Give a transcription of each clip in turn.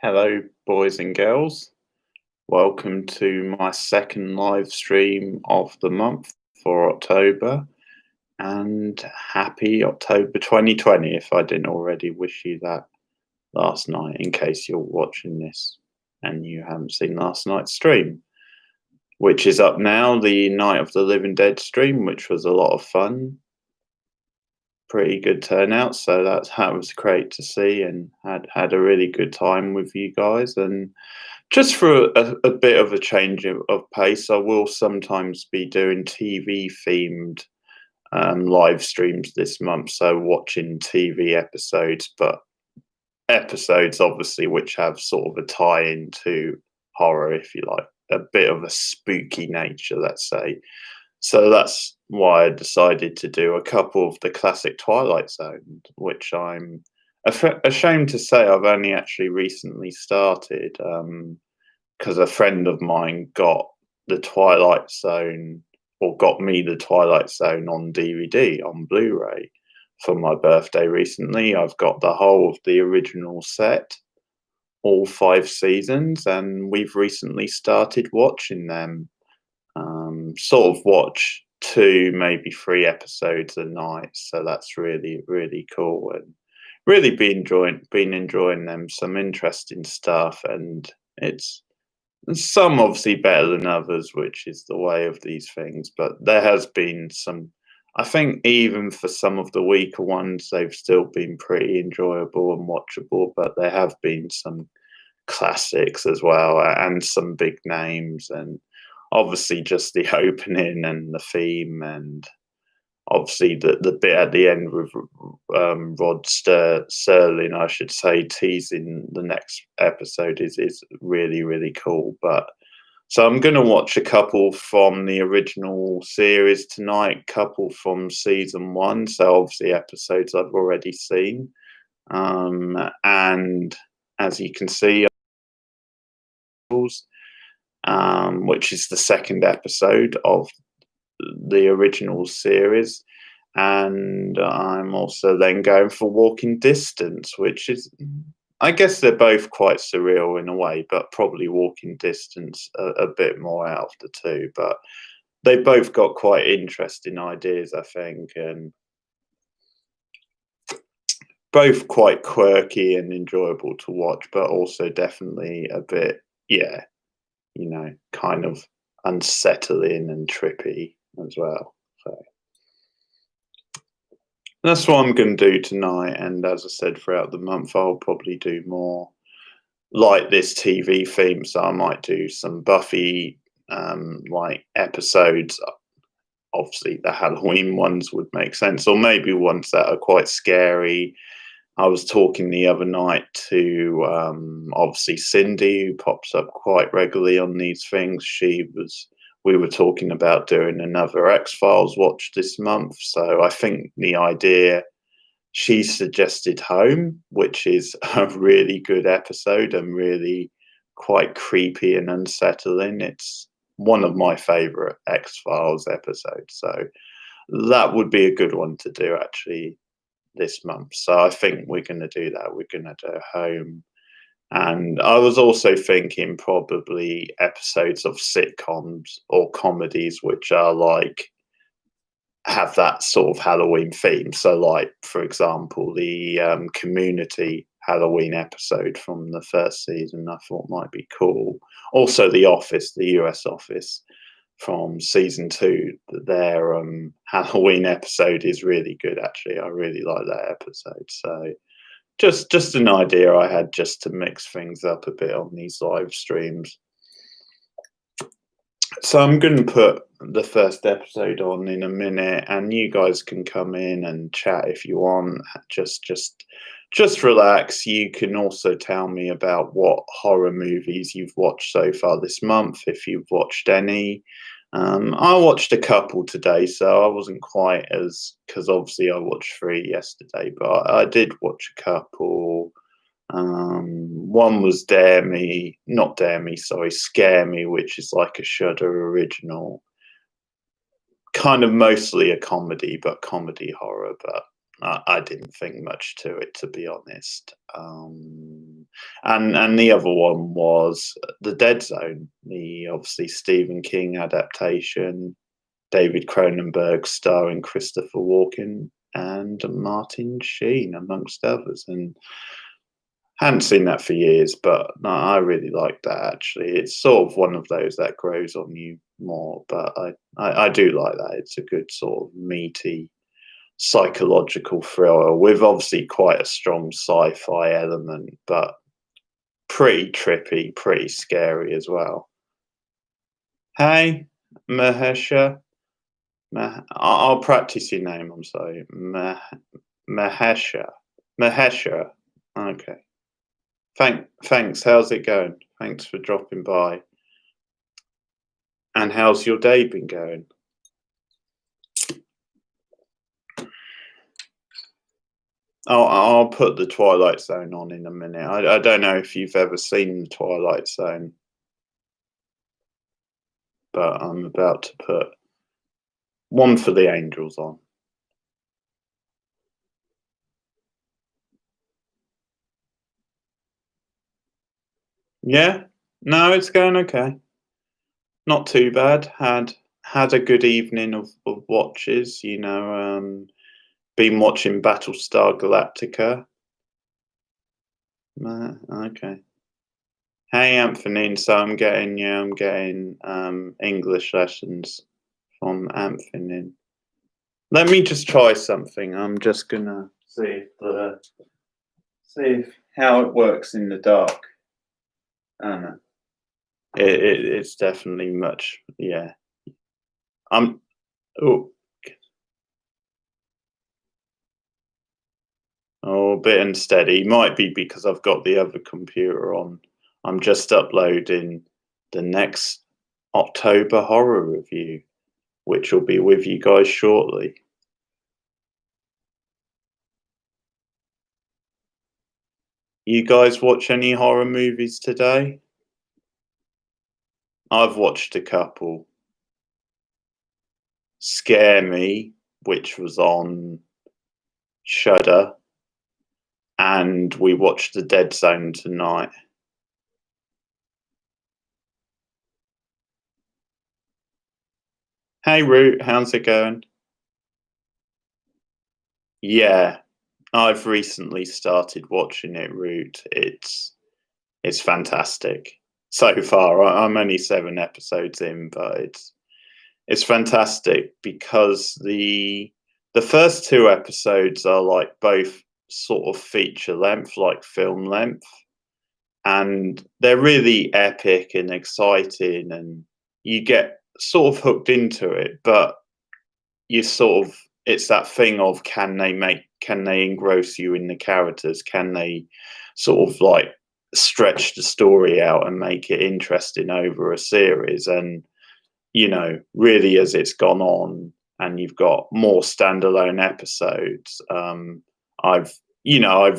Hello, boys and girls. Welcome to my second live stream of the month for October, and happy October 2020 if I didn't already wish you that last night, in case you're watching this and you haven't seen last night's stream, which is up now, the Night of the Living Dead stream, which was a lot of fun. Pretty good turnout, so that was great to see, and had a really good time with you guys. And just for a bit of a change of pace, I will sometimes be doing TV themed live streams this month. So watching TV episodes, but episodes obviously which have sort of a tie into horror, if you like, a bit of a spooky nature, let's say. So that's why I decided to do a couple of the classic Twilight Zone, which I'm ashamed to say I've only actually recently started. Because a friend of mine got the Twilight Zone, or got me the Twilight Zone on DVD, on Blu-ray, for my birthday recently. I've got the whole of the original set, all 5 seasons, and we've recently started watching them. Sort of watch 2, maybe 3 episodes a night, so that's really, really cool, and really been enjoying them. Some interesting stuff, and it's some obviously better than others, which is the way of these things. But there has been some, I think, even for some of the weaker ones, they've still been pretty enjoyable and watchable. But there have been some classics as well, and some big names, and obviously just the opening and the theme, and obviously the bit at the end with Serling, I should say, teasing the next episode is really, really cool. But so I'm going to watch a couple from the original series tonight, couple from season 1. So obviously episodes I've already seen, and as you can see, which is the second episode of the original series. And I'm also then going for Walking Distance, which is, I guess they're both quite surreal in a way, but probably Walking Distance a bit more out of the two. But they both got quite interesting ideas, I think, and both quite quirky and enjoyable to watch, but also definitely a bit, kind of unsettling and trippy as well. So that's what I'm going to do tonight. And as I said, throughout the month, I'll probably do more like this TV theme. So I might do some Buffy like episodes. Obviously, the Halloween ones would make sense, or maybe ones that are quite scary. I was talking the other night to obviously Cindy, who pops up quite regularly on these things. We were talking about doing another X-Files watch this month. So I think the idea, she suggested Home, which is a really good episode and really quite creepy and unsettling. It's one of my favorite X-Files episodes. So that would be a good one to do actually this month. So I think we're going to do that. We're going to do Home. And I was also thinking probably episodes of sitcoms or comedies which are like, have that sort of Halloween theme. So like, for example, the Community Halloween episode from the first season I thought might be cool. Also The Office, the US Office from season 2, their Halloween episode is really good actually. I really like that episode. So just an idea I had just to mix things up a bit on these live streams. So I'm going to put the first episode on in a minute, and you guys can come in and chat if you want. Just relax. You can also tell me about what horror movies you've watched so far this month, if you've watched any. I watched a couple today, so I wasn't quite because obviously I watched 3 yesterday, but I did watch a couple. One was Scare Me, which is like a Shudder original, kind of mostly a comedy, but comedy horror, but I didn't think much to it, to be honest. And the other one was The Dead Zone, the obviously Stephen King adaptation, David Cronenberg starring Christopher Walken and Martin Sheen, amongst others. And hadn't seen that for years, but no, I really like that actually. It's sort of one of those that grows on you more, but I do like that. It's a good sort of meaty psychological thriller with obviously quite a strong sci-fi element, but pretty trippy, pretty scary as well. Hey, Mahesha. I'll practice your name. I'm sorry, Mahesha. Mahesha. Okay. Thanks. How's it going? Thanks for dropping by. And how's your day been going? I'll put the Twilight Zone on in a minute. I don't know if you've ever seen the Twilight Zone, but I'm about to put One for the Angels on. Yeah? No, it's going okay. Not too bad. Had a good evening of watches, been watching Battlestar Galactica. Okay. Hey Anthony, so I'm getting English lessons from Anthony. Let me just try something. I'm just gonna see if how it works in the dark. I don't know. It's definitely much. Yeah. I'm. Oh, a bit unsteady. Might be because I've got the other computer on. I'm just uploading the next October horror review, which will be with you guys shortly. You guys watch any horror movies today? I've watched a couple. Scare Me, which was on Shudder, and we watched The Dead Zone tonight. Hey Root, how's it going? Yeah, I've recently started watching it, Root. It's fantastic. So far, I'm only 7 episodes in, but it's fantastic because the first 2 episodes are like both sort of feature length, like film length, and they're really epic and exciting, and you get sort of hooked into it, but you sort of it's that thing of can they engross you in the characters, can they sort of like stretch the story out and make it interesting over a series. And really, as it's gone on and you've got more standalone episodes, I've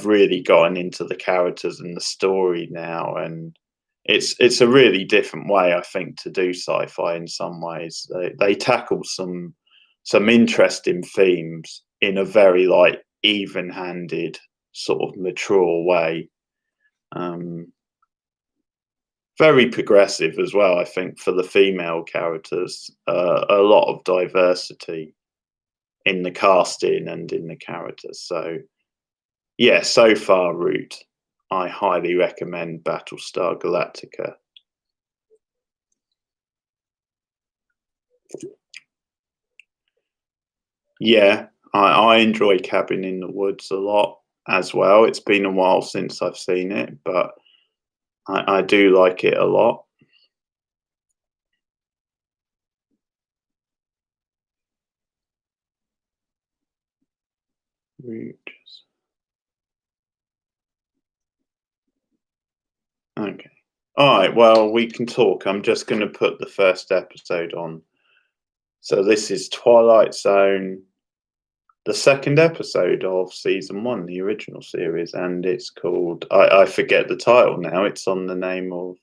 really gotten into the characters and the story now, and it's a really different way, I think, to do sci-fi. In some ways, they tackle some interesting themes in a very like even-handed, sort of mature way. Very progressive as well, I think, for the female characters. A lot of diversity in the casting and in the characters. So, yeah, so far, Root, I highly recommend Battlestar Galactica. Yeah, I enjoy Cabin in the Woods a lot as well. It's been a while since I've seen it, but I do like it a lot. Root. Okay. All right. Well, we can talk. I'm just going to put the first episode on. So this is Twilight Zone, the second episode of season 1, the original series, and it's called I forget the title now. It's on the name of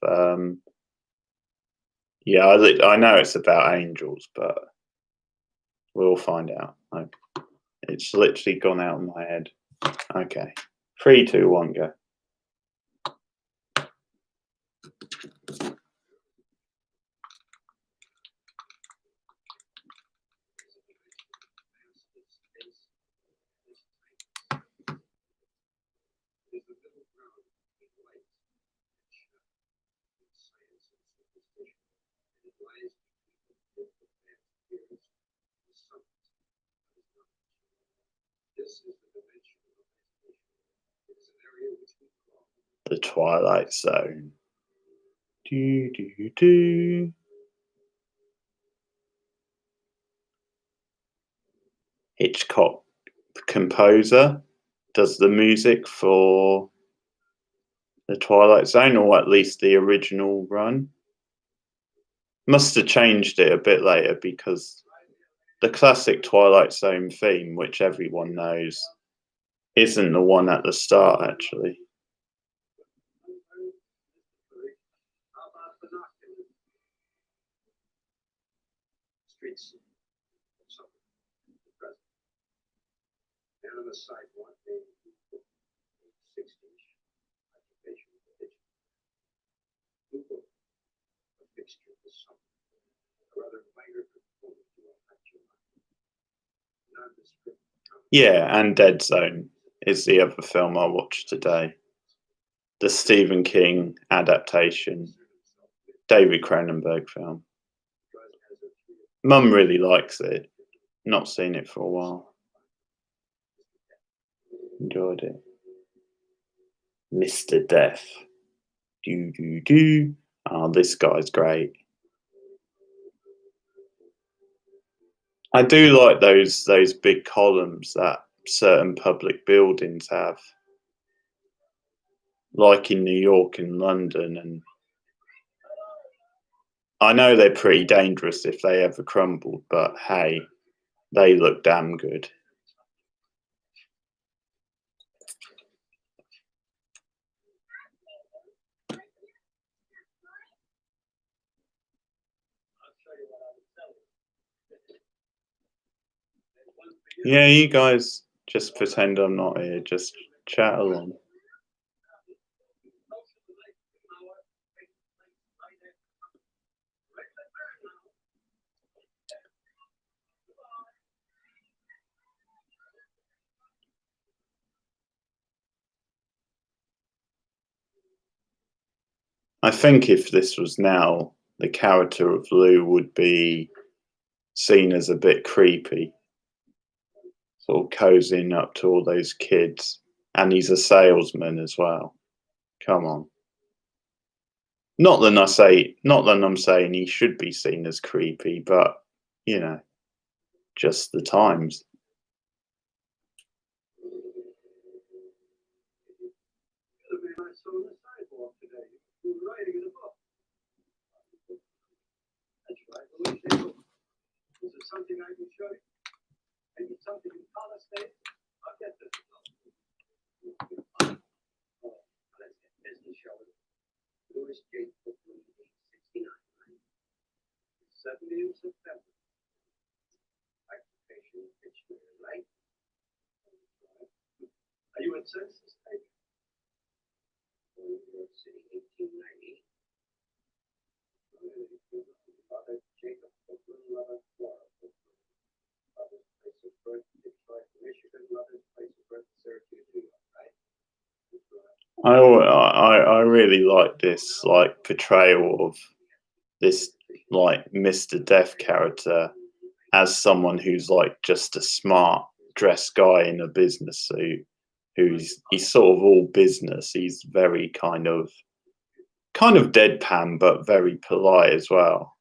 yeah, I know it's about angels, but we'll find out. Okay. It's literally gone out of my head. Okay. 3, 2, 1, go. The Twilight Zone. Do, do, do. Hitchcock, composer, does the music for the Twilight Zone, or at least the original run. Must have changed it a bit later because the classic Twilight Zone theme, which everyone knows, isn't the one at the start, actually. Yeah, and Dead Zone is the other film I watched today. The Stephen King adaptation, David Cronenberg film. Mum really likes it. Not seen it for a while. Enjoyed it. Mr. Death. Do do do. Oh, this guy's great. I do like those big columns that certain public buildings have, like in New York and London, and I know they're pretty dangerous if they ever crumbled, but hey, they look damn good. Yeah, you guys just pretend I'm not here, just chat along. I think if this was now, the character of Lou would be seen as a bit creepy, sort of cozying up to all those kids, and he's a salesman as well. Come on. Not that I'm saying he should be seen as creepy, but you know, just the times. I really like this like portrayal of this like Mr. Death character as someone who's like just a smart dressed guy in a business suit, he's sort of all business. He's very kind of deadpan but very polite as well.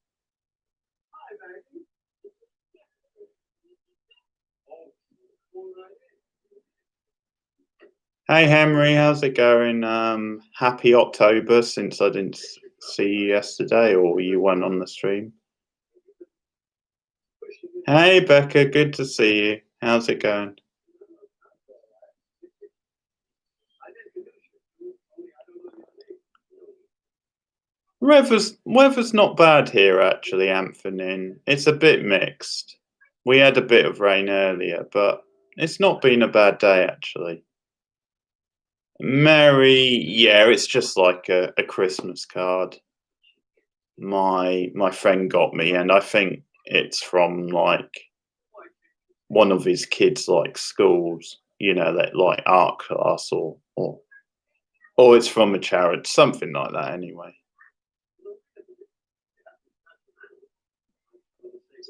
Hey Henry, how's it going? Happy October, since I didn't see you yesterday or you weren't on the stream. Hey Becca, good to see you. How's it going? Weather's not bad here actually, Anthony. It's a bit mixed. We had a bit of rain earlier, but It's not been a bad day, actually. Merry, yeah, it's just like a Christmas card my friend got me, and I think it's from, like, one of his kids' like schools, that like art class or it's from a charity, something like that. Anyway,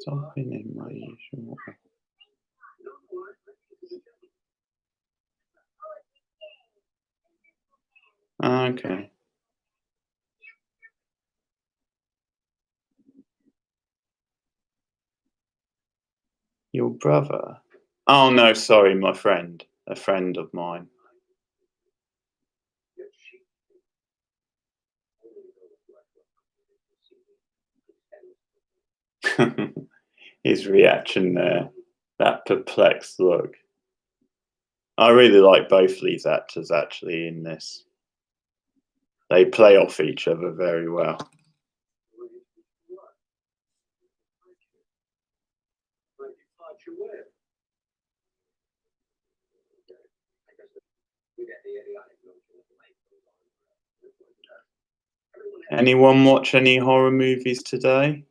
something in my usual. Okay, your brother. Oh no, sorry, my friend, a friend of mine. His reaction there, that perplexed look. I really like both these actors actually in this. They play off each other very well. Anyone watch any horror movies today?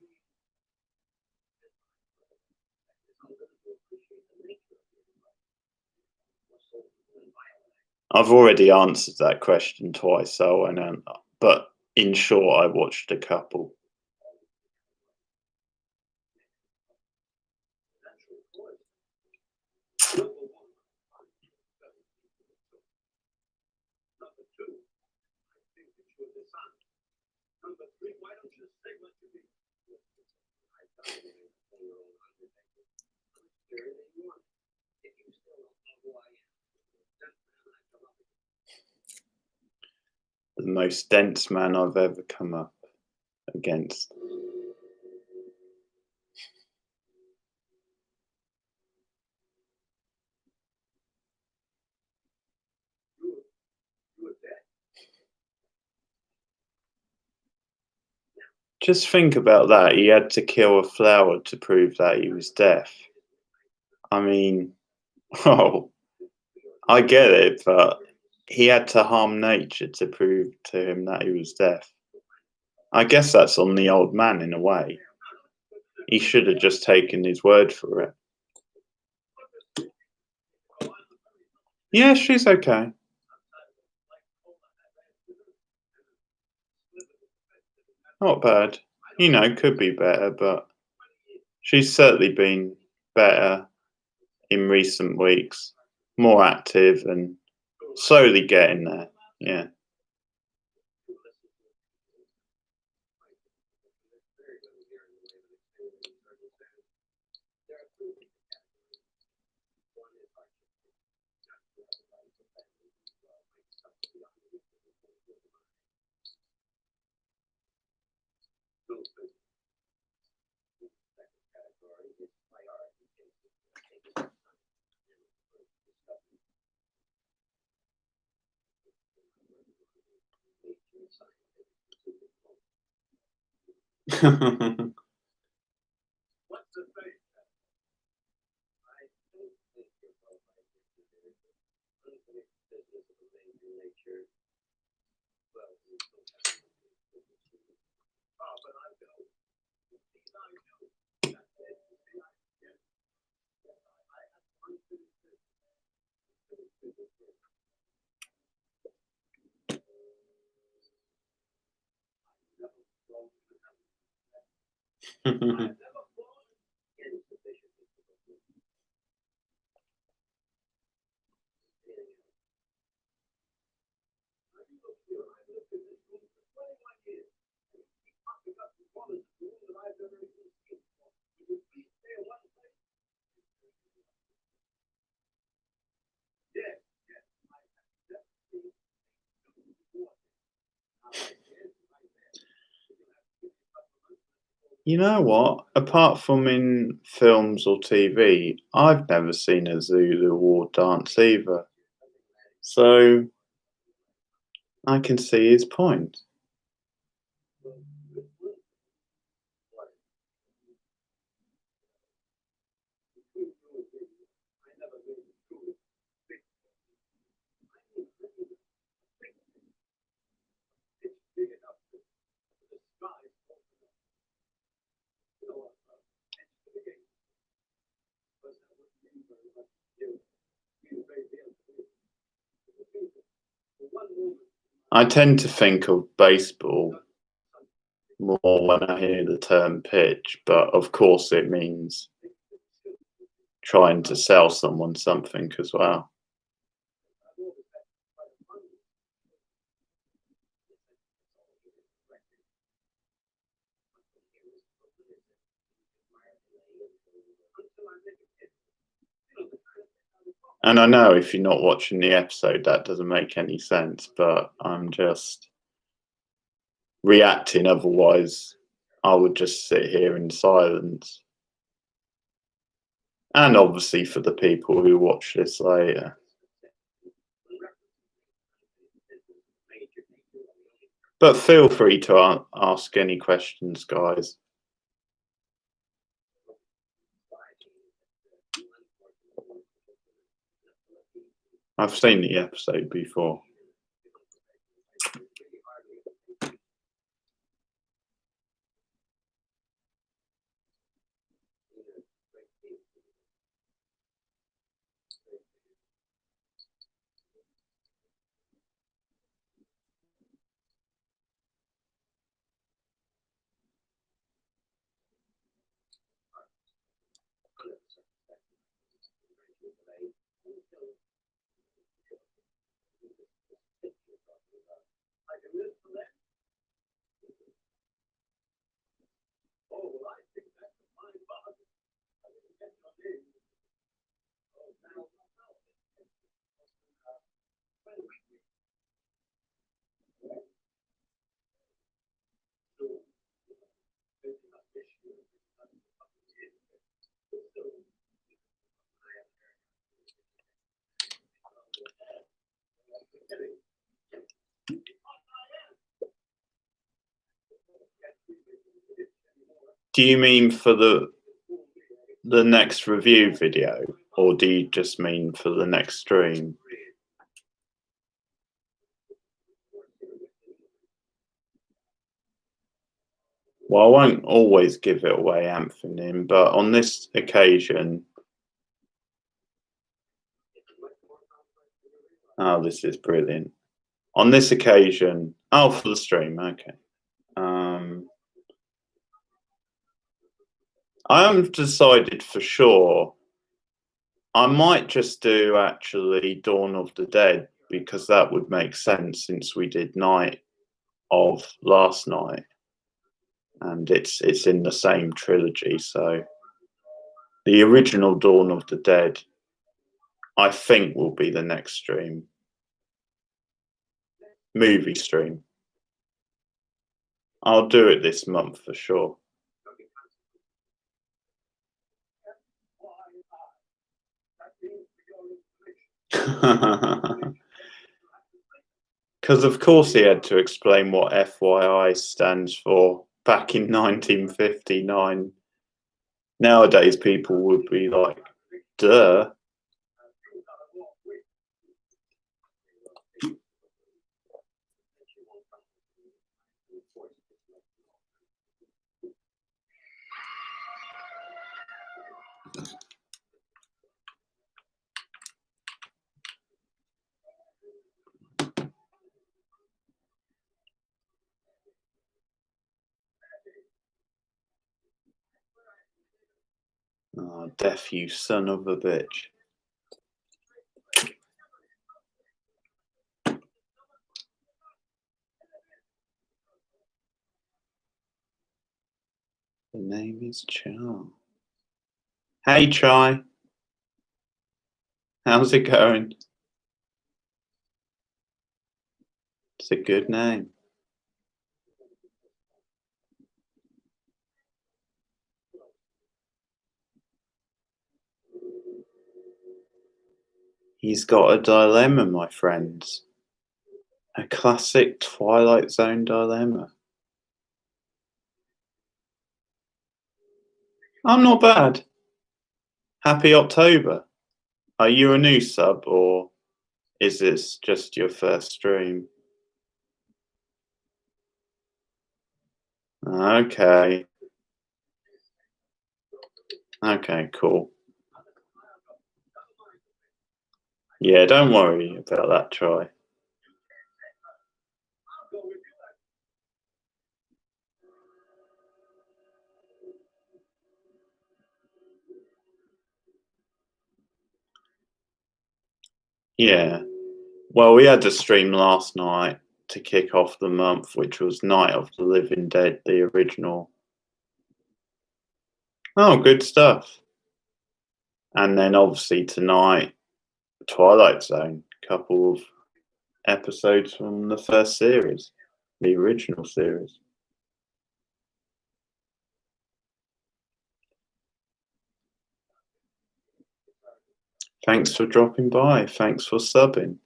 I've already answered that question twice, so I know. But in short, I watched a couple. The most dense man I've ever come up against. Just think about that. He had to kill a flower to prove that he was deaf. I mean, oh, I get it, but he had to harm nature to prove to him that he was deaf. I guess that's on the old man in a way. He should have just taken his word for it. Yeah, she's okay. Not bad. Could be better, but she's certainly been better in recent weeks. More active and slowly getting there. Yeah. You know what? Apart from in films or TV, I've never seen a Zulu war dance either. So I can see his point. I tend to think of baseball more when I hear the term pitch, but of course it means trying to sell someone something as well. And I know if you're not watching the episode, that doesn't make any sense, but I'm just reacting. Otherwise, I would just sit here in silence. And obviously, for the people who watch this later. But feel free to ask any questions, guys. I've seen the episode before. Do you mean for the next review video, or do you just mean for the next stream? Well, I won't always give it away, Anthony, but on this occasion... Oh, this is brilliant. On this occasion... Oh, for the stream, okay. I haven't decided for sure. I might just do, actually, Dawn of the Dead, because that would make sense since we did Night of last night. And it's in the same trilogy, so... The original Dawn of the Dead, I think, will be the next stream. Movie stream. I'll do it this month for sure. Because of course he had to explain what FYI stands for back in 1959. Nowadays people would be like, duh. Oh, death, you son of a bitch. The name is Chai. Hey, Chai. How's it going? It's a good name. He's got a dilemma, my friends. A classic Twilight Zone dilemma. I'm not bad. Happy October. Are you a new sub, or is this just your first stream? Okay. Okay, cool. Yeah, don't worry about that, Troy. Yeah. Well, we had a stream last night to kick off the month, which was Night of the Living Dead, the original. Oh, good stuff. And then obviously tonight, Twilight Zone, couple of episodes from the first series, the original series. Thanks for dropping by. Thanks for subbing.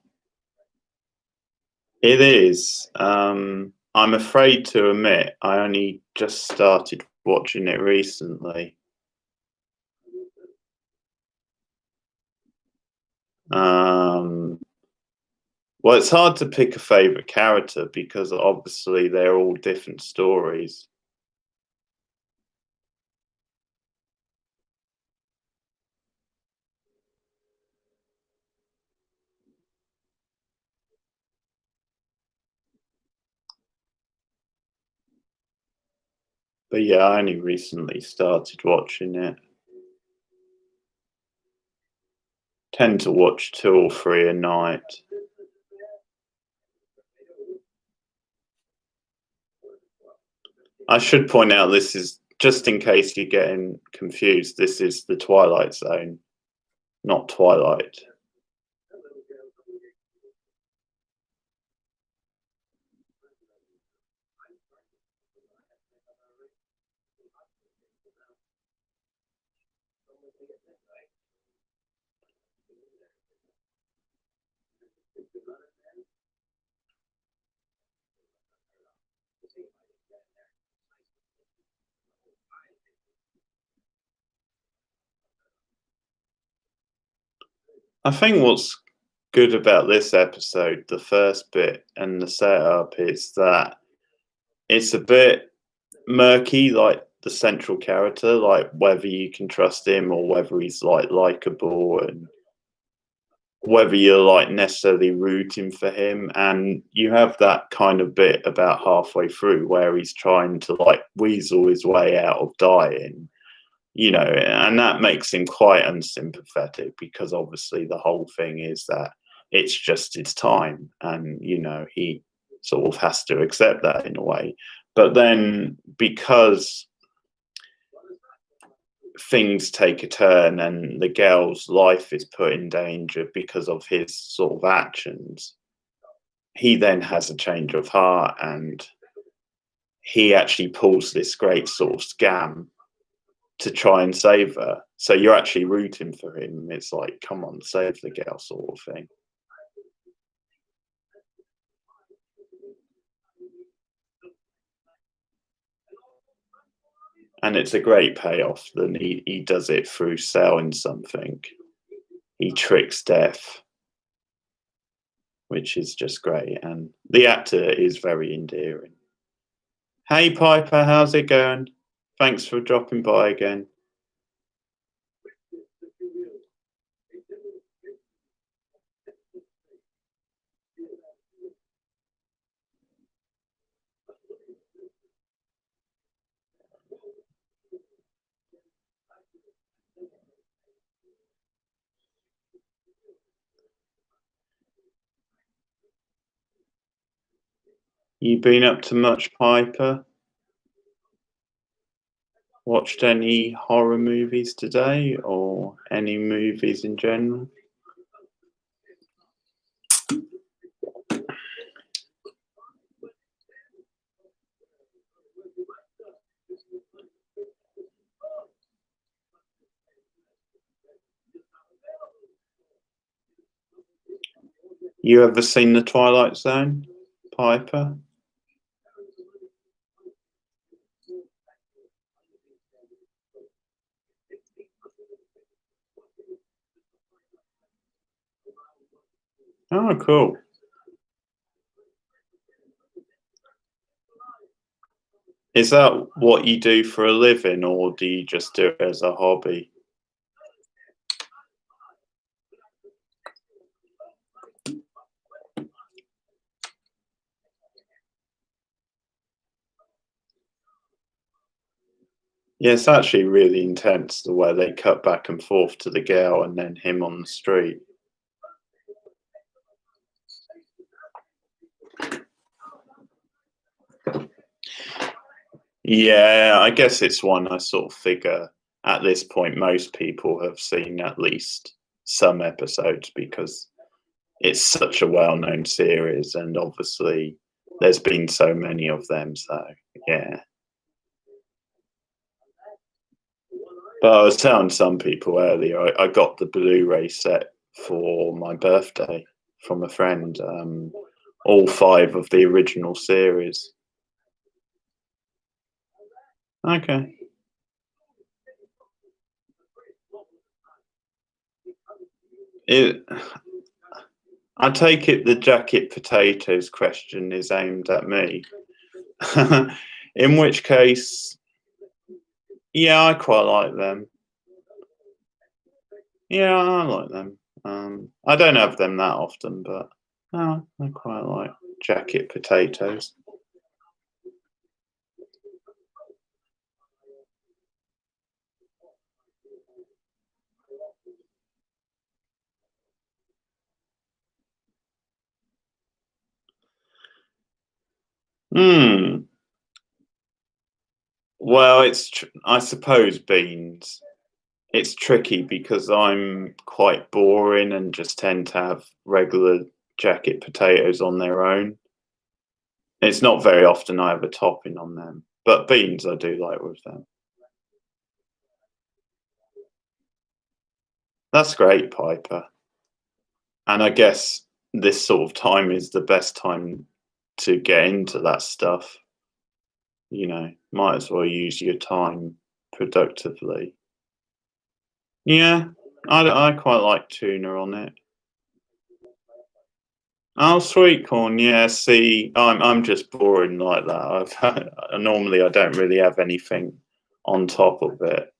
It is. I'm afraid to admit I only just started watching it recently. Um, well, it's hard to pick a favorite character because obviously they're all different stories. But yeah, I only recently started watching it. Tend to watch 2 or 3 a night. I should point out this is just in case you're getting confused. This is the Twilight Zone, not Twilight. I think what's good about this episode, the first bit and the setup, is that it's a bit murky, like the central character, like whether you can trust him or whether he's like likable and whether you're like necessarily rooting for him. And you have that kind of bit about halfway through where he's trying to like weasel his way out of dying, and that makes him quite unsympathetic because obviously the whole thing is that it's just his time and he sort of has to accept that in a way. But then because things take a turn and the girl's life is put in danger because of his sort of actions, he then has a change of heart and he actually pulls this great sort of scam to try and save her. So you're actually rooting for him. It's like, come on, save the girl sort of thing. And it's a great payoff. Then he does it through selling something. He tricks death, which is just great. And the actor is very endearing. Hey Piper, how's it going? Thanks for dropping by again. You been up to much, Piper? Watched any horror movies today or any movies in general? You ever seen The Twilight Zone, Piper? Oh, cool. Is that what you do for a living or do you just do it as a hobby? Yeah, it's actually really intense the way they cut back and forth to the girl and then him on the street. Yeah, I guess it's one I sort of figure at this point most people have seen at least some episodes because it's such a well-known series, and obviously there's been so many of them. So yeah, but I was telling some people earlier, I got the Blu-ray set for my birthday from a friend. All five of the original series. Okay. It, I take it the jacket potatoes question is aimed at me. In which case, yeah, I quite like them. Yeah, I like them. I don't have them that often, but I quite like jacket potatoes. Hmm. Well, I suppose beans. It's tricky because I'm quite boring and just tend to have regular jacket potatoes on their own. It's not very often I have a topping on them, but beans I do like with them. That's great, Piper. And I guess this sort of time is the best time to get into that stuff. Might as well use your time productively. Yeah, I quite like tuna on it. Oh, sweet corn. Yeah, see, I'm just boring like that. Normally I don't really have anything on top of it.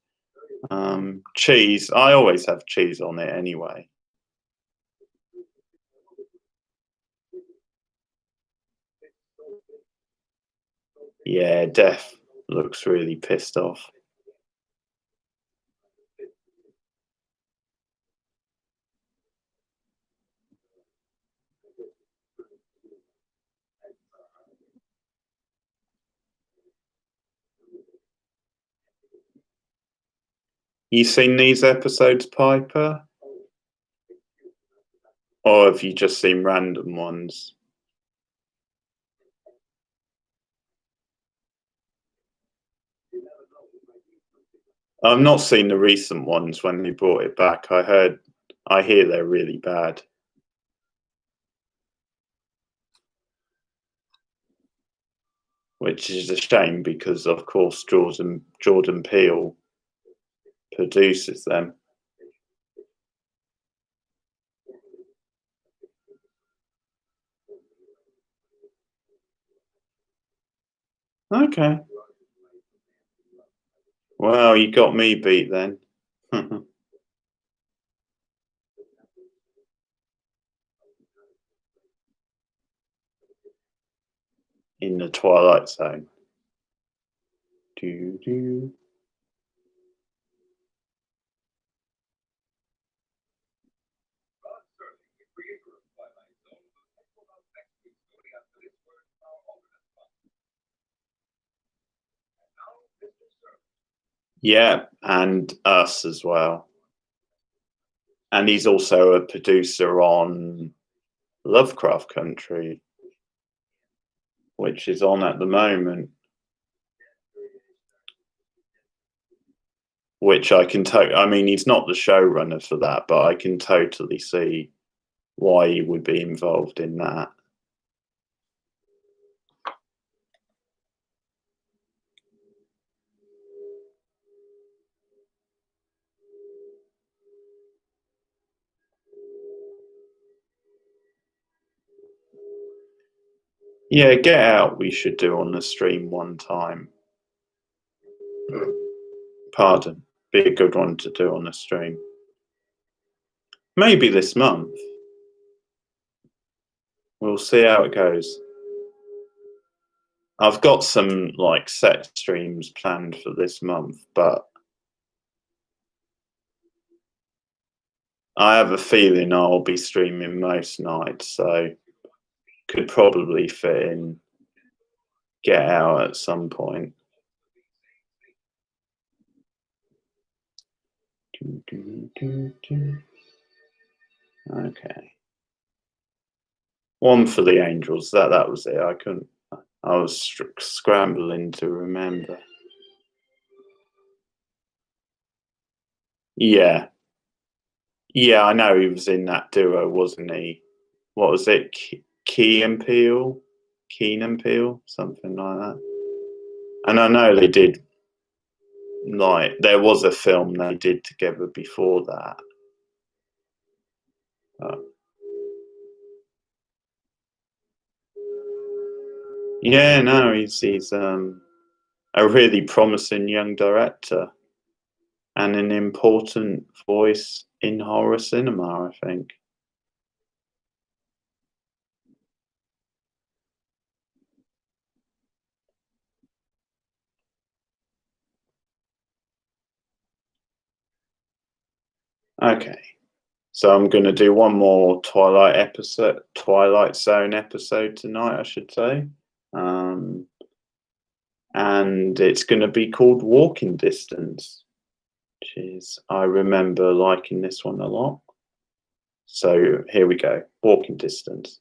Cheese, I always have cheese on it anyway. Yeah, Def looks really pissed off. You seen these episodes, Piper? Or have you just seen random ones? I've not seen the recent ones when they brought it back. I hear they're really bad, which is a shame because, of course, Jordan Peele produces them. Okay. Well, you got me beat then. In the Twilight Zone. Do, do. Yeah, and Us as well. And he's also a producer on Lovecraft Country, which is on at the moment. Which I mean, he's not the showrunner for that, but I can totally see why he would be involved in that. Yeah, Get Out we should do on the stream one time. Pardon. Be a good one to do on the stream. Maybe this month. We'll see how it goes. I've got some like set streams planned for this month, but I have a feeling I'll be streaming most nights, so could probably fit in Get Out at some point. Okay. One for the Angels. That was it. I couldn't. I was scrambling to remember. Yeah, yeah. I know he was in that duo, wasn't he? What was it? Key and Peele, Keen and Peele, something like that. And I know they did. Like there was a film they did together before that. Uh, yeah, no, he's a really promising young director and an important voice in horror cinema, I think. Okay, so I'm going to do one more Twilight Zone episode tonight, I should say, um, and it's going to be called Walking Distance. Which is, I remember liking this one a lot. So here we go, Walking Distance.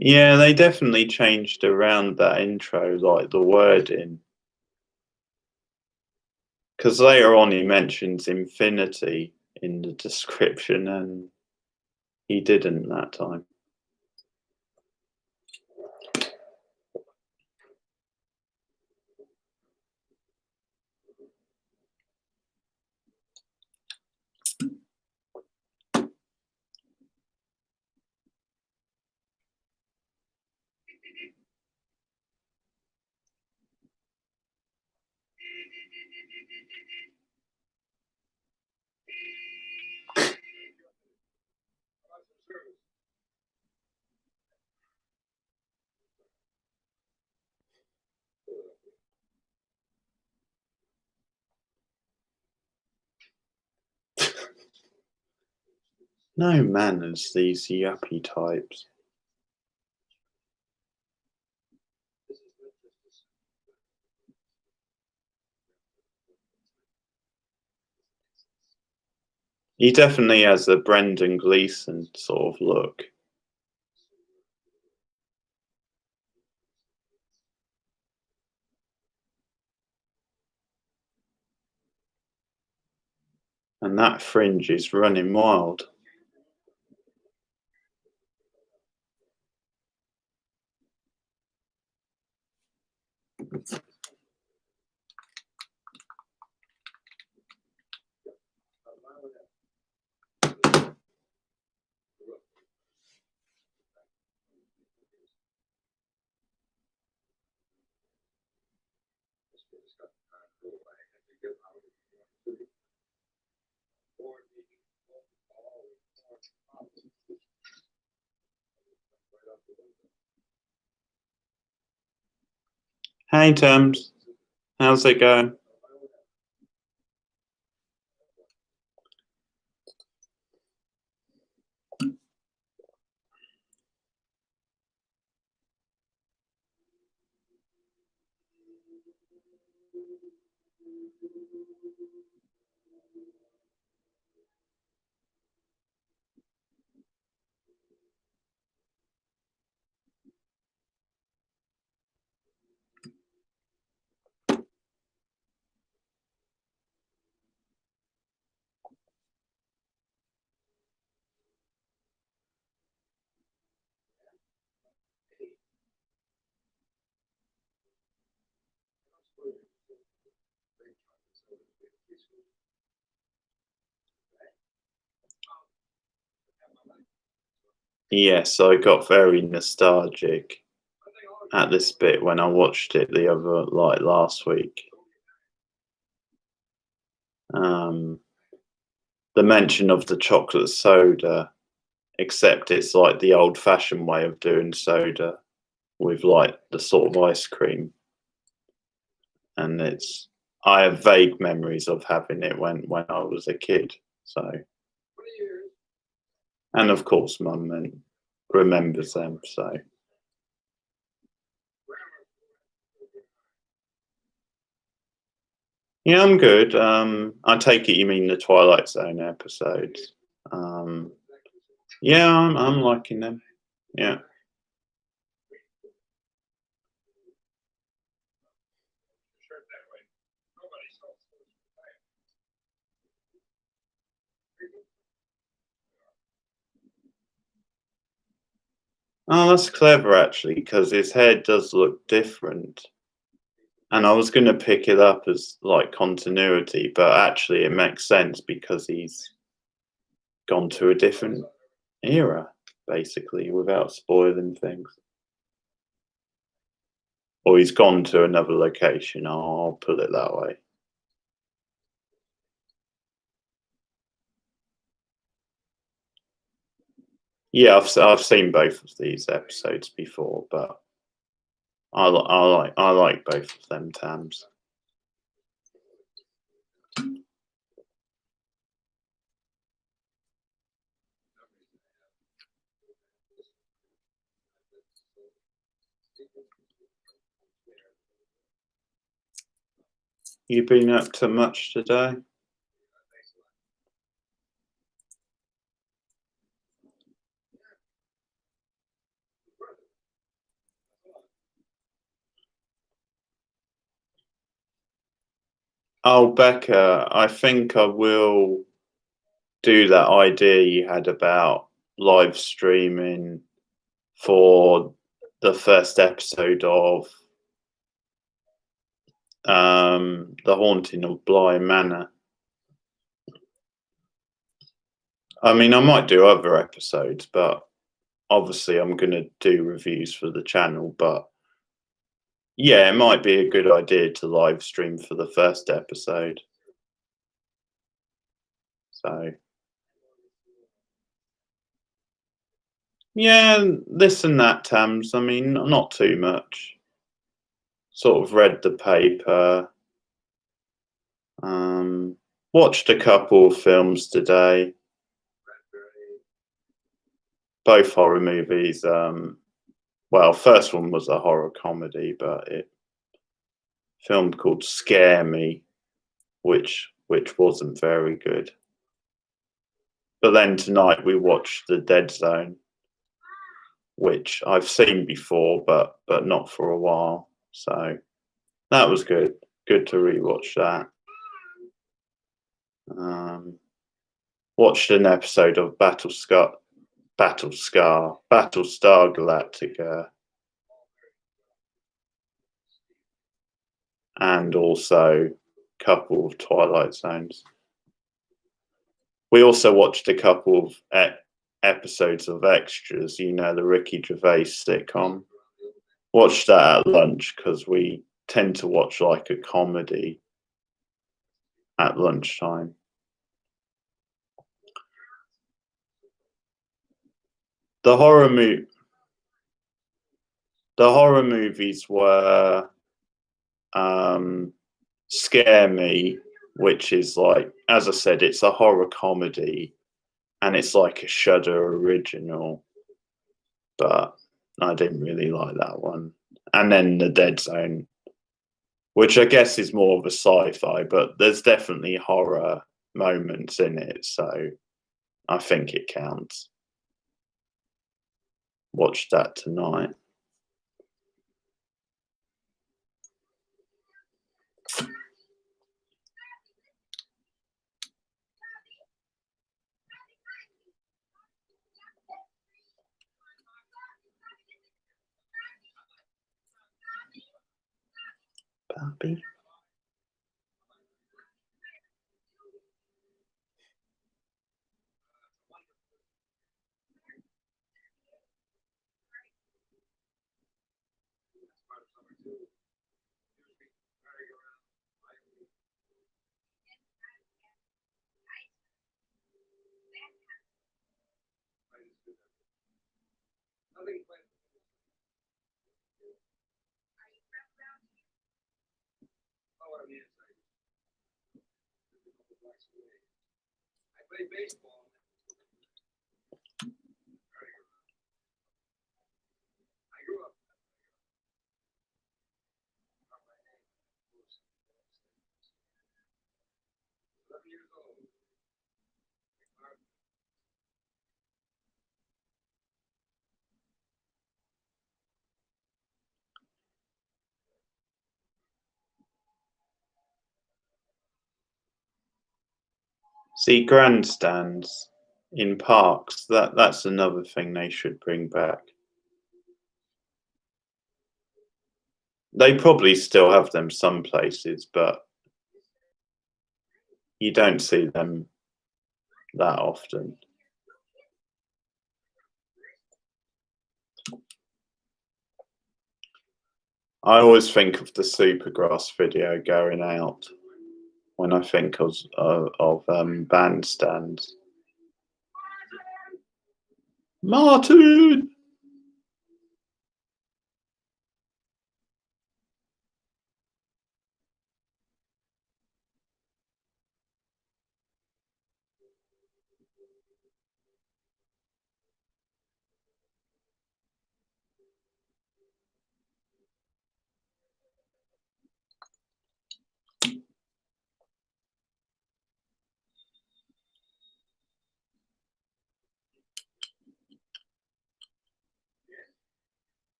Yeah, they definitely changed around that intro, like the wording. Because later on he mentions infinity in the description, and he didn't that time. No manners, these yuppie types. He definitely has a Brendan Gleeson sort of look. And that fringe is running wild. Hey, Thames. How's it going? Yes, I got very nostalgic. at this bit when I watched it last week. Um, the mention of the chocolate soda, except it's like the old-fashioned way of doing soda with like the sort of ice cream, and I have vague memories of having it when I was a kid. So, and of course, Mum remembers them. So, yeah, I'm good. I take it you mean the Twilight Zone episodes. Um, yeah, I'm liking them. Yeah. Oh, that's clever actually, because his hair does look different. And I was going to pick it up as like continuity, but actually it makes sense because he's gone to a different era, basically, without spoiling things. Or he's gone to another location. I'll put it that way. Yeah, I've seen both of these episodes before, but I like both of them Tams. You been up to much today? Oh, Becca, I think I will do that idea you had about live streaming for the first episode of The Haunting of Bly Manor. I mean, I might do other episodes, but obviously I'm going to do reviews for the channel. But yeah, it might be a good idea to live stream for the first episode. So yeah, this and that, Tams. I mean, not too much. Sort of read the paper. Um, Watched a couple of films today. Both horror movies. Well, first one was a horror comedy, but it film called Scare Me, which wasn't very good. But then tonight we watched The Dead Zone, which I've seen before, but not for a while. So that was good. Good to rewatch that. Um, Watched an episode of Battlestar Galactica, and also a couple of Twilight Zones. We also watched a couple of episodes of Extras, you know, the Ricky Gervais sitcom. Watched that at lunch because we tend to watch like a comedy at lunchtime. The horror the horror movies were Scare Me, which is like, as I said, it's a horror comedy and it's like a Shudder original, but I didn't really like that one. And then The Dead Zone, which I guess is more of a sci-fi, but there's definitely horror moments in it, so I think it counts. Watch that tonight. Puppy. See, grandstands in parks, that's another thing they should bring back. They probably still have them some places, but you don't see them that often. I always think of the Supergrass video going out when I think of bandstands. Martin!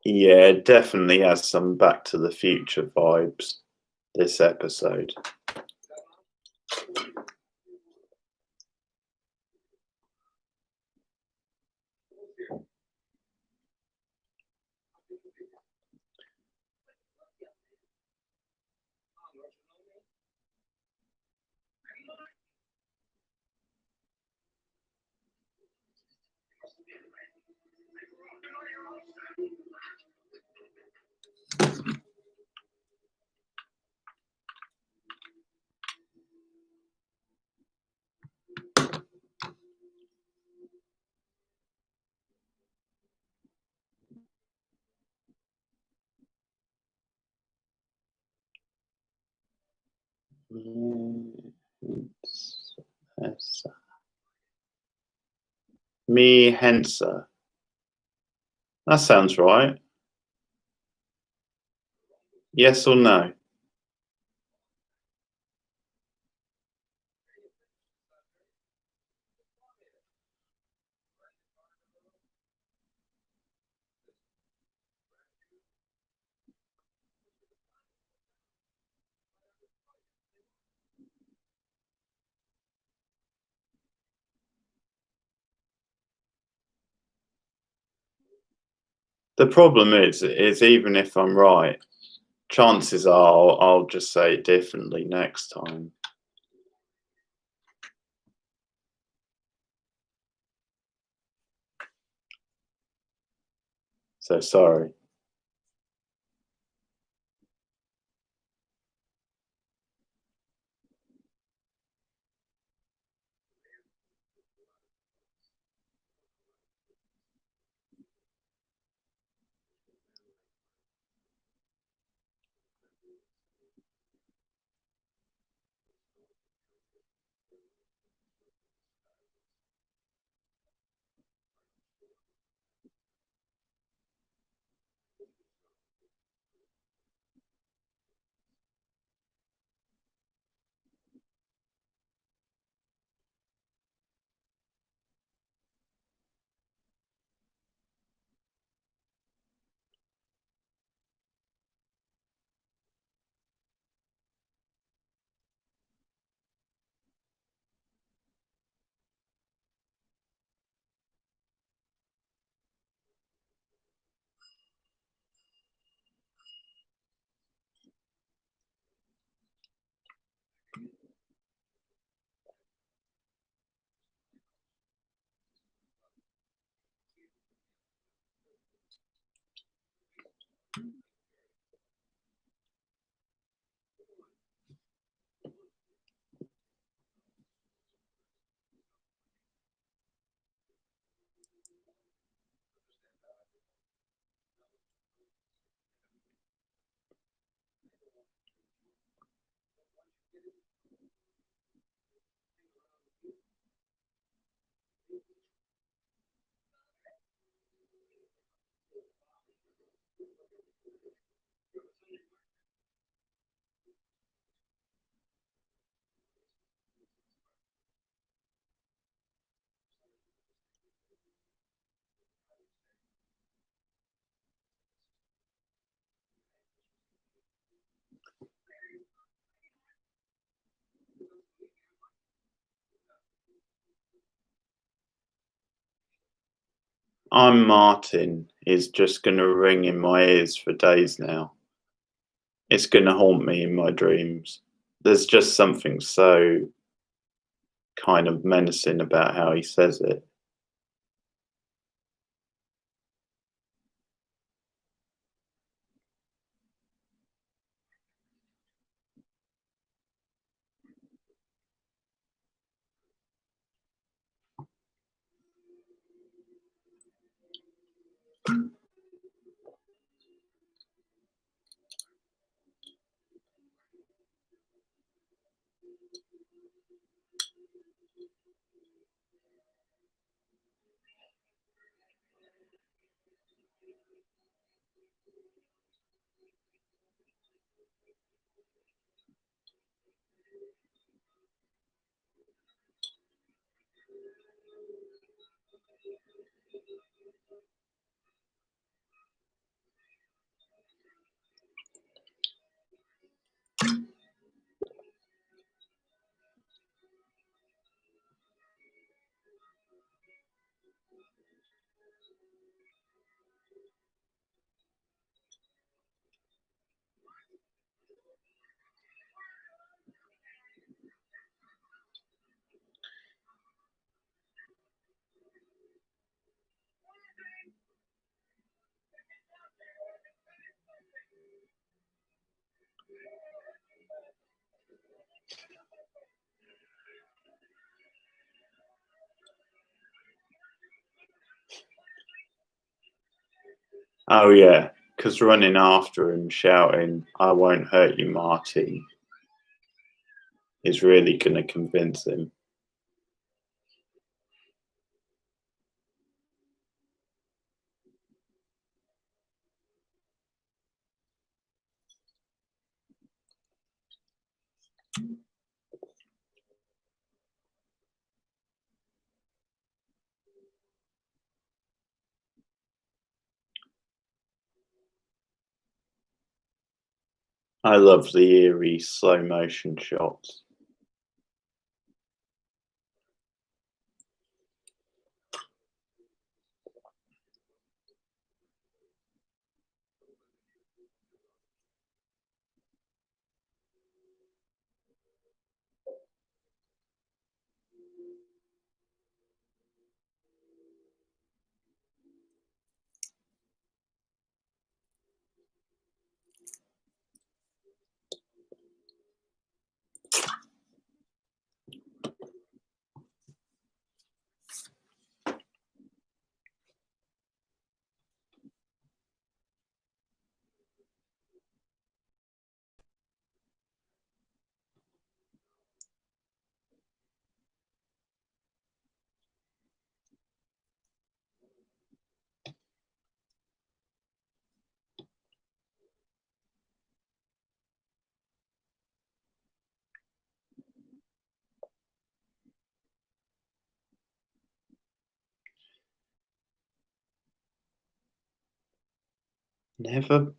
Yeah, it definitely has some Back to the Future vibes, this episode. Me Hensa. That sounds right. Yes or no? The problem is even if I'm right, chances are I'll just say it differently next time. So sorry. I'm Martin is just going to ring in my ears for days now. It's going to haunt me in my dreams. There's just something so kind of menacing about how he says it. Oh, yeah, because running after him shouting, "I won't hurt you, Marty," is really going to convince him. I love the eerie slow motion shots.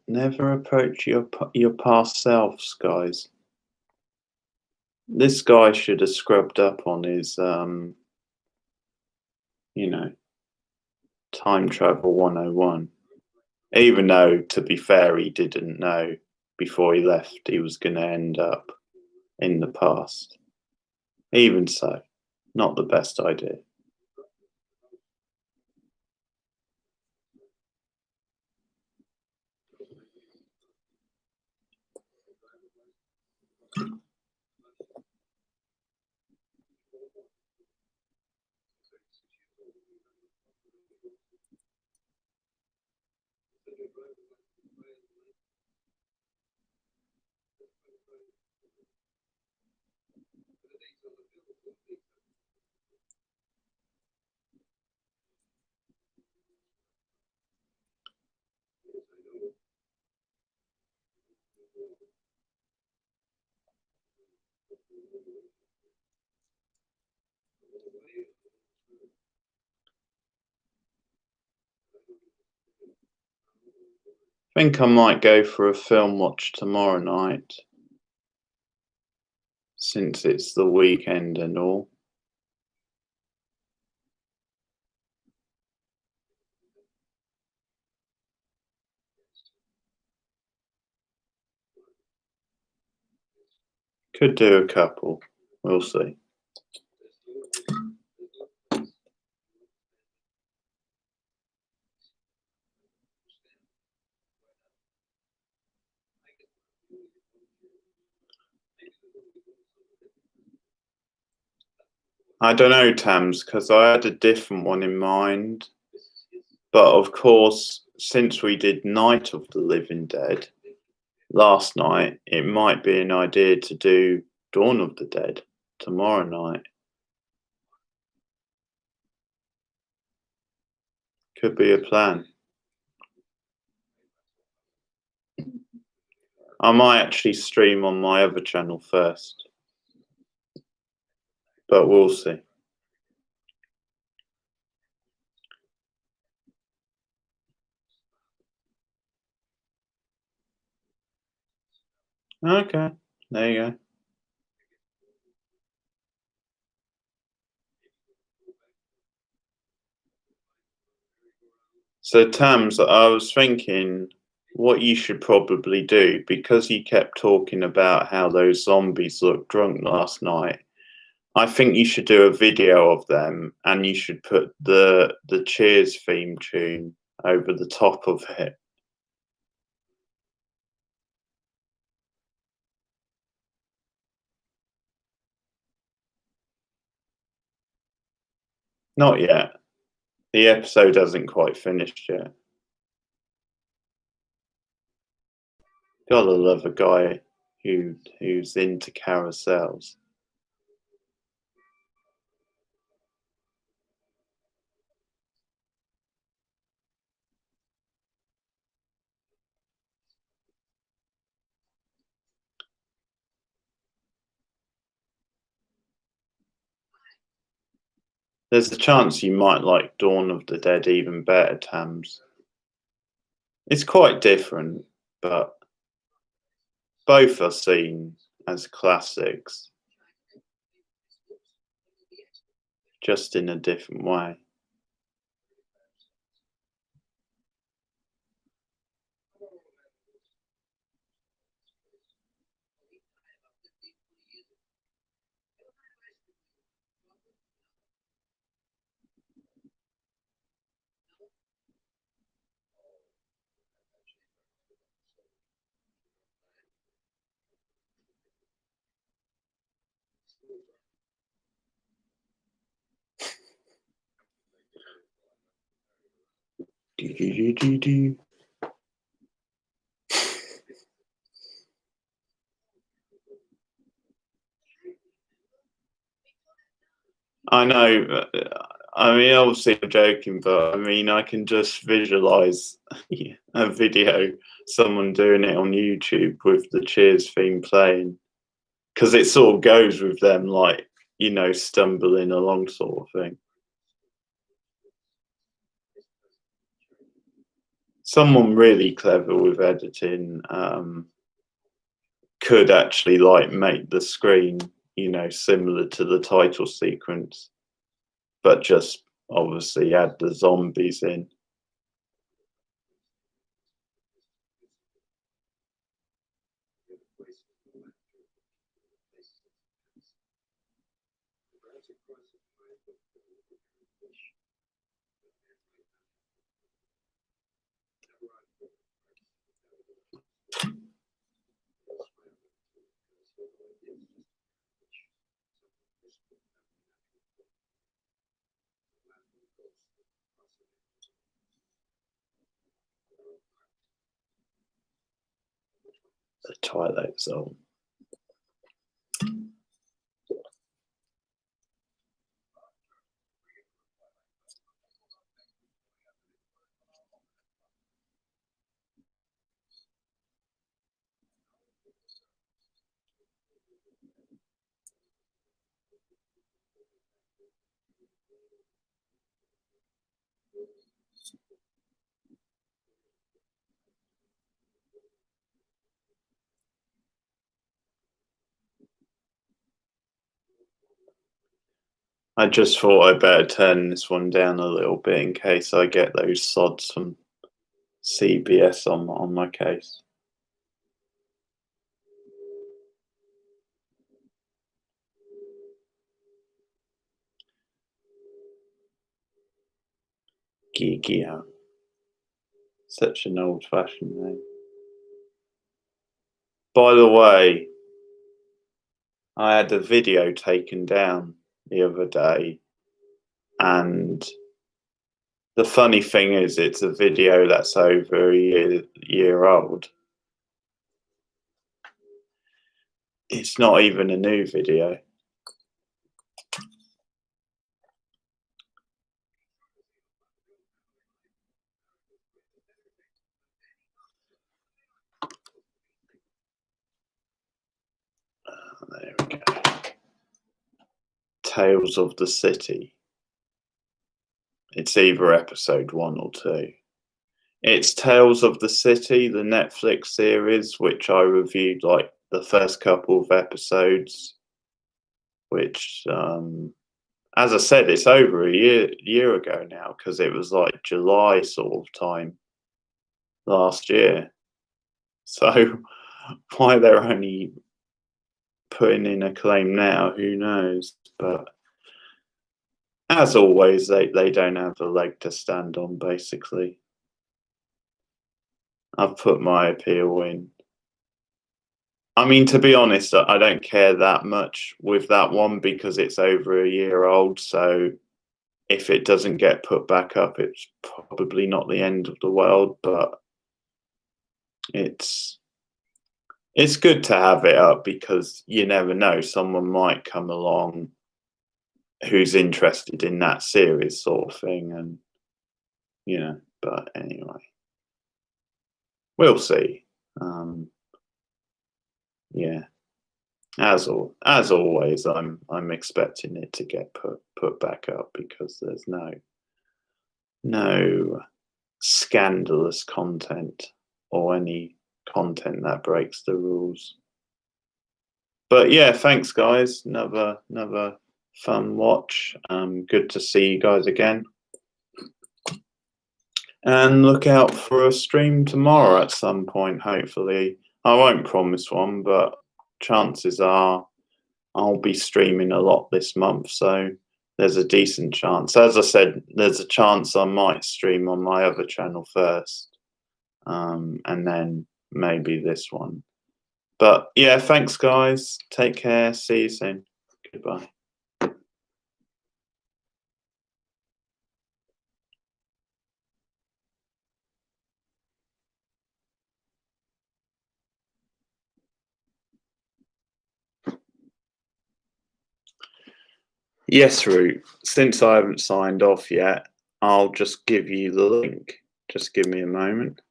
Never approach your past selves, guys. This guy should have scrubbed up on his, you know, time travel 101. Even though, to be fair, he didn't know before he left he was going to end up in the past. Even so, not the best idea. I think I might go for a film watch tomorrow night, since it's the weekend and all. Could do a couple. We'll see. I don't know, Tams, because I had a different one in mind. But of course, since we did Night of the Living Dead last night, it might be an idea to do Dawn of the Dead tomorrow night. Could be a plan. I might actually stream on my other channel first, but we'll see. Okay, there you go. So, Tams, I was thinking what you should probably do, because you kept talking about how those zombies looked drunk last night. I think you should do a video of them, and you should put the Cheers theme tune over the top of it. Not yet. The episode hasn't quite finished yet. Gotta love a guy who's into carousels. There's a chance you might like Dawn of the Dead even better, Tams. It's quite different, but both are seen as classics, just in a different way. I know. I mean, obviously, I'm joking, but I mean, I can just visualize a video, someone doing it on YouTube with the Cheers theme playing, because it sort of goes with them, like, stumbling along, sort of thing. Someone really clever with editing could actually like make the screen, similar to the title sequence, but just obviously add the zombies in. The Twilight Zone. I just thought I better turn this one down a little bit in case I get those sods from CBS on my case. Geeky out. Such an old-fashioned name. By the way, I had a video taken down the other day, and the funny thing is, it's a video that's over a year old. It's not even a new video. There we go. Tales of the City. It's either episode 1 or 2. It's Tales of the City, the Netflix series, which I reviewed like the first couple of episodes, which, as I said, it's over a year ago now, because it was like July sort of time last year. So why they're only putting in a claim now, who knows? But as always, they don't have a leg to stand on, basically. I've put my appeal in. I mean, to be honest, I don't care that much with that one because it's over a year old. So if it doesn't get put back up, it's probably not the end of the world. But it's good to have it up because you never know, someone might come along who's interested in that series sort of thing, and but anyway, we'll see. Yeah, as always, I'm expecting it to get put back up because there's no scandalous content or any content that breaks the rules. But yeah, thanks guys. Another fun watch. Good to see you guys again. And look out for a stream tomorrow at some point, hopefully. I won't promise one, but chances are I'll be streaming a lot this month, so there's a decent chance. As I said, there's a chance I might stream on my other channel first, and then maybe this one. But yeah, thanks guys. Take care. See you soon. Goodbye. Yes, Root. Since I haven't signed off yet, I'll just give you the link. Just give me a moment.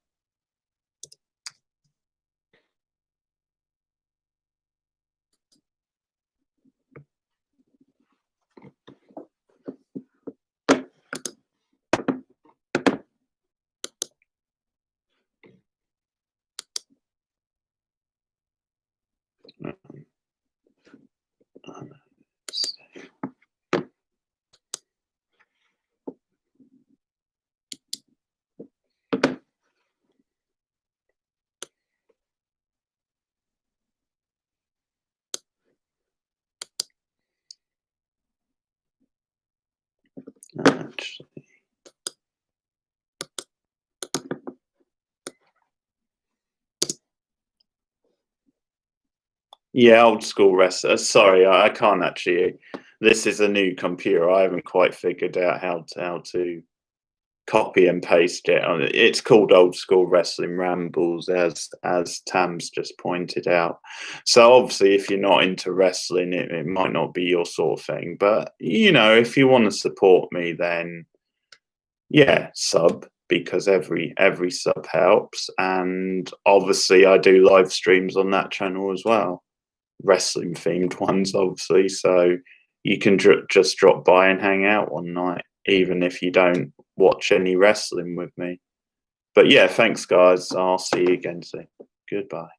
Actually, yeah, old school wrestler. Sorry, I can't actually. This is a new computer. I haven't quite figured out how to copy and paste it. It's called Old School Wrestling Rambles, as Tam's just pointed out. So obviously, if you're not into wrestling, it might not be your sort of thing. But if you want to support me, then yeah, sub, because every sub helps. And obviously, I do live streams on that channel as well, wrestling themed ones, obviously. So you can just drop by and hang out one night, even if you don't watch any wrestling with me. But yeah, thanks guys. I'll see you again soon. Goodbye.